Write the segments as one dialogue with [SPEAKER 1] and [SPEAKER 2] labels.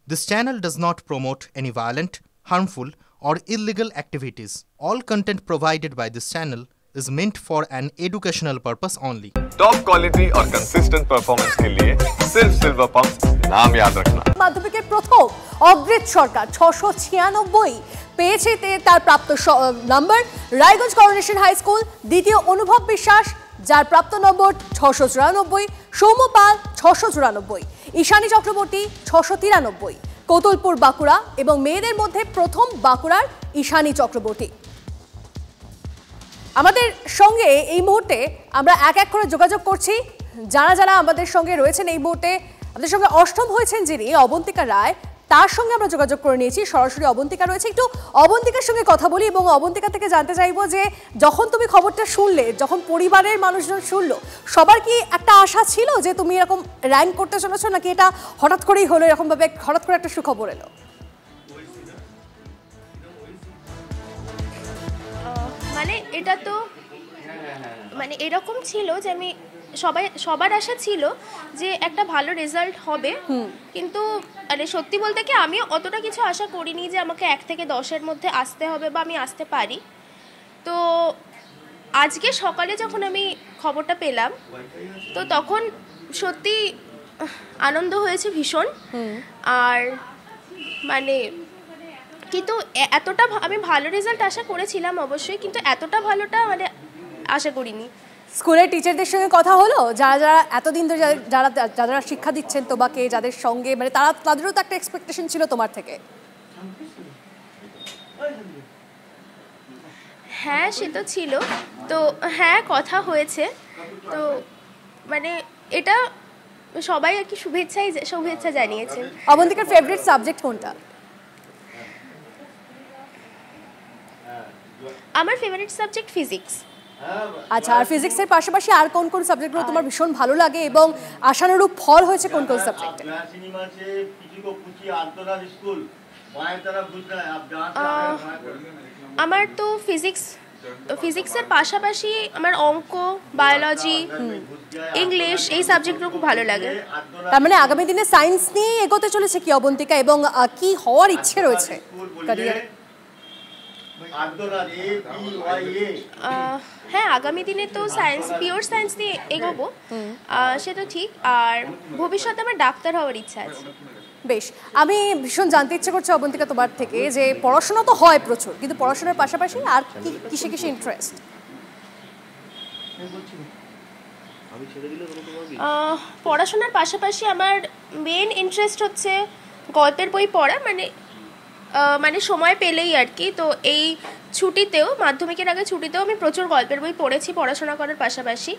[SPEAKER 1] This channel does not promote any violent, harmful, or illegal activities. All content provided by this channel is meant for an educational purpose only.
[SPEAKER 2] Top quality और consistent performance के लिए सिर्फ silver pump नाम याद रखना।
[SPEAKER 3] মাধ্যমিকের প্রথম অগ্রিত সরকার 696 পেয়েছে তার প্রাপ্ত নম্বর। রায়গঞ্জ করোনেশন হাই স্কুল দ্বিতীয় অনুভব বিশ্বাস যার প্রাপ্ত নম্বর 694, সৌম্য পাল 694, ঈশানী চক্রবর্তী 693, কৌতলপুর বাঁকুড়া এবং মেয়েদের মধ্যে প্রথম বাঁকুড়ার ঈশানী চক্রবর্তী। আমাদের সঙ্গে এই মুহূর্তে আমরা এক এক করে যোগাযোগ করছি যারা যারা আমাদের সঙ্গে রয়েছেন এই মুহূর্তে। আমাদের সঙ্গে অষ্টম হয়েছেন যিনি অবন্তিকা রায়, তার সঙ্গে আমরা যোগাযোগ করে নিয়েছি। সরাসরি অবন্তিকা রয়েছে, একটু অবন্তিকার সঙ্গে কথা বলি এবং অবন্তিকা থেকে জানতে চাইবো যে যখন তুমি খবরটা শুনলে, যখন পরিবারের মানুষজন শুনলো, সবার কি একটা আশা ছিল যে তুমি এরকম র্যাঙ্ক করতে চলেছো, নাকি এটা হঠাৎ করেই হলো, এরকমভাবে হঠাৎ করে একটা সুখবর এলো?
[SPEAKER 4] মানে এটা তো মানে এরকম ছিল যে আমি সবার আশা ছিল যে একটা ভালো রেজাল্ট হবে, কিন্তু মানে সত্যি বলতে কি আমি অতটা কিছু আশা করিনি যে আমাকে 1 থেকে 10-এর মধ্যে আসতে হবে বা আমি আসতে পারি। তো আজকে সকালে যখন আমি খবরটা পেলাম তো তখন সত্যি আনন্দ হয়েছে ভীষণ। আর মানে কিন্তু এতটা আমি ভালো রেজাল্ট আশা করেছিলাম অবশ্যই, কিন্তু এতটা ভালোটা মানে আশা করিনি।
[SPEAKER 3] স্কুলের টিচারদের সঙ্গে কথা হলো, যারা যারা এতদিন ধরে যারা যারা শিক্ষা দিচ্ছেন তোমাকে, যাদের সঙ্গে মানে তাদেরও তো একটা এক্সপেকটেশন ছিল তোমার থেকে?
[SPEAKER 4] হ্যাঁ, সে তো ছিল। তো হ্যাঁ, কথা হয়েছে। তো মানে এটা সবাই আর কি শুভেচ্ছা জানিয়েছে।
[SPEAKER 3] অবন্তিকার ফেভারিট সাবজেক্ট কোনটা?
[SPEAKER 4] আমার ফেভারিট সাবজেক্ট ফিজিক্স।
[SPEAKER 3] আচ্ছা, আর ফিজিক্সের পাশাপাশি আর কোন কোন সাবজেক্টগুলো তোমার ভীষণ ভালো লাগে এবং আশানুরূপ ফল হয়েছে কোন কোন সাবজেক্টে?
[SPEAKER 4] আমার তো ফিজিক্সের পাশাপাশি আমার অঙ্ক, বায়োলজি, ইংলিশ এই সাবজেক্টগুলো খুব ভালো লাগে।
[SPEAKER 3] তার মানে আগামী দিনে সায়েন্স নিয়ে এগোতে চলেছে কি অবন্তিকা, এবং কি হওয়ার ইচ্ছে রয়েছে ক্যারিয়ারে?
[SPEAKER 4] হ্যাঁ, আগামী দিনে তো পিওর সায়েন্স নিয়ে এগোবো, সেটা ঠিক। আর ভবিষ্যতে আমার ডাক্তার হওয়ার ইচ্ছা আছে।
[SPEAKER 3] বেশ, আমি ভীষণ জানতে ইচ্ছে করছে অবন্তিকা তোমার থেকে যে পড়াশোনা তো হয় প্রচুর, কিন্তু পড়াশোনার পাশাপাশি আর কিসে কিসে ইন্টারেস্ট?
[SPEAKER 4] পড়াশোনার পাশাপাশি আমার মেন ইন্টারেস্ট হচ্ছে গল্পের বই পড়া, মানে সময় পেলেই আর কি। তো এই ছুটিতেও, মাধ্যমিকের আগে ছুটিতেও আমি প্রচুর গল্পের বই পড়েছি পড়াশোনা করার পাশাপাশি।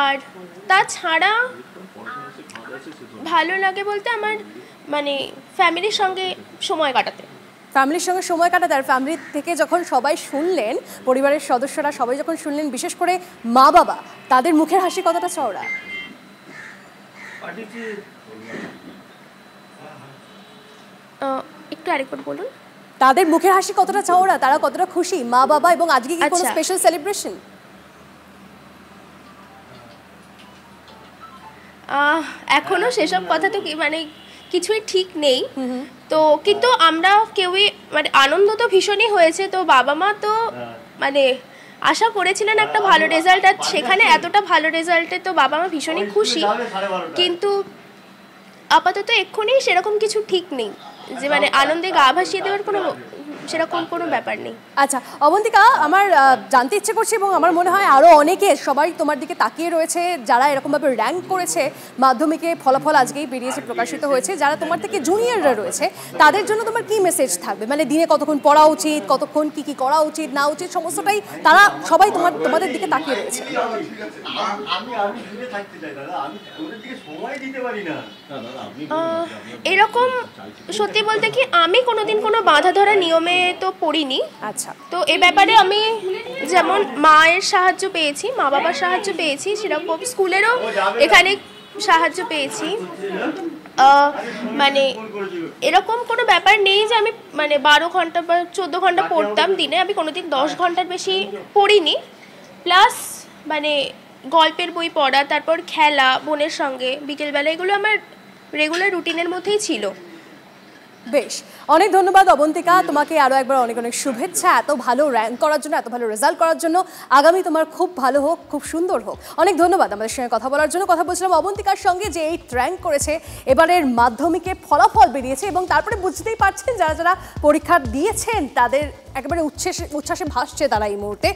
[SPEAKER 4] আর তাছাড়া ভালো লাগে বলতে আমার মানে ফ্যামিলির সঙ্গে সময় কাটাতে।
[SPEAKER 3] আর ফ্যামিলি থেকে যখন সবাই শুনলেন, পরিবারের সদস্যরা সবাই যখন শুনলেন, বিশেষ করে মা বাবা, তাদের মুখের হাসি কতটা চওড়া?
[SPEAKER 4] একটু আরেকবার বলুন।
[SPEAKER 3] তাদের মুখের হাসি কতটা চওড়া, তারা কতটা খুশি মা বাবা, এবং আজকে কি কোনো স্পেশাল সেলিব্রেশন?
[SPEAKER 4] এখনো সেসব কথা তো মানে কিছুই ঠিক নেই। তো কিন্তু আমরা কেউই মানে আনন্দ তো ভীষণই হয়েছে। তো বাবা মা তো মানে আশা করেছিলেন একটা ভালো রেজাল্ট, আর সেখানে এতটা ভালো রেজাল্টে তো বাবা মা ভীষণই খুশি। কিন্তু আপাতত এক্ষুনি সেরকম কিছু ঠিক নেই যে মানে আনন্দে গা ভাসিয়ে দেওয়ার সেরকম কোনো ব্যাপার নেই।
[SPEAKER 3] আচ্ছা অবন্তিকা, আমার জানতে ইচ্ছে করছে এবং আমার মনে হয় আরও অনেকে সবাই তোমার দিকে তাকিয়ে রয়েছে, যারা এরকমভাবে র্যাঙ্ক করেছে মাধ্যমিকে, ফলাফল আজকেই বেরিয়েছে, প্রকাশিত হয়েছে, যারা তোমার থেকে জুনিয়ররা রয়েছে, তাদের জন্য তোমার কি মেসেজ থাকবে? মানে দিনে কতক্ষণ পড়া উচিত, কতক্ষণ কি কি করা উচিত না উচিত, সমস্তটাই তারা সবাই তোমাদের দিকে তাকিয়ে রয়েছে।
[SPEAKER 4] এরকম সত্যি বলতে কি আমি কোনোদিন কোনো বাঁধা ধরা নিয়মে তো পড়িনি।
[SPEAKER 3] আচ্ছা,
[SPEAKER 4] তো এই ব্যাপারে আমি যেমন মায়ের সাহায্য পেয়েছি, মা বাবার সাহায্য পেয়েছি, সেরকম স্কুলেরও এখানে সাহায্য পেয়েছি। মানে এরকম কোনো ব্যাপার নেই যে আমি মানে 12 ঘন্টা বা 14 ঘন্টা পড়তাম দিনে, আমি কোনোদিন 10 ঘন্টার বেশি পড়িনি। প্লাস মানে গল্পের বই পড়া, তারপর খেলা বোনের সঙ্গে বিকেলবেলা, এগুলো আমার রেগুলার রুটিনের মধ্যেই ছিল।
[SPEAKER 3] বেশ, অনেক ধন্যবাদ অবন্তিকা, তোমাকে আরো একবার অনেক অনেক শুভেচ্ছা এত ভালো র্যাঙ্ক করার জন্য, এত ভালো রেজাল্ট করার জন্য। আগামী তোমার খুব ভালো হোক, খুব সুন্দর হোক। অনেক ধন্যবাদ আমাদের সঙ্গে কথা বলার জন্য। কথা বলছিলাম অবন্তিকার সঙ্গে, যে 8 র্যাঙ্ক করেছে, এবারের মাধ্যমিকে ফলাফল বেরিয়েছে এবং তারপরে বুঝতেই পারছেন যারা যারা পরীক্ষা দিয়েছেন তাদের একেবারে উচ্ছ্বাসে ভাসছে তারা এই মুহূর্তে।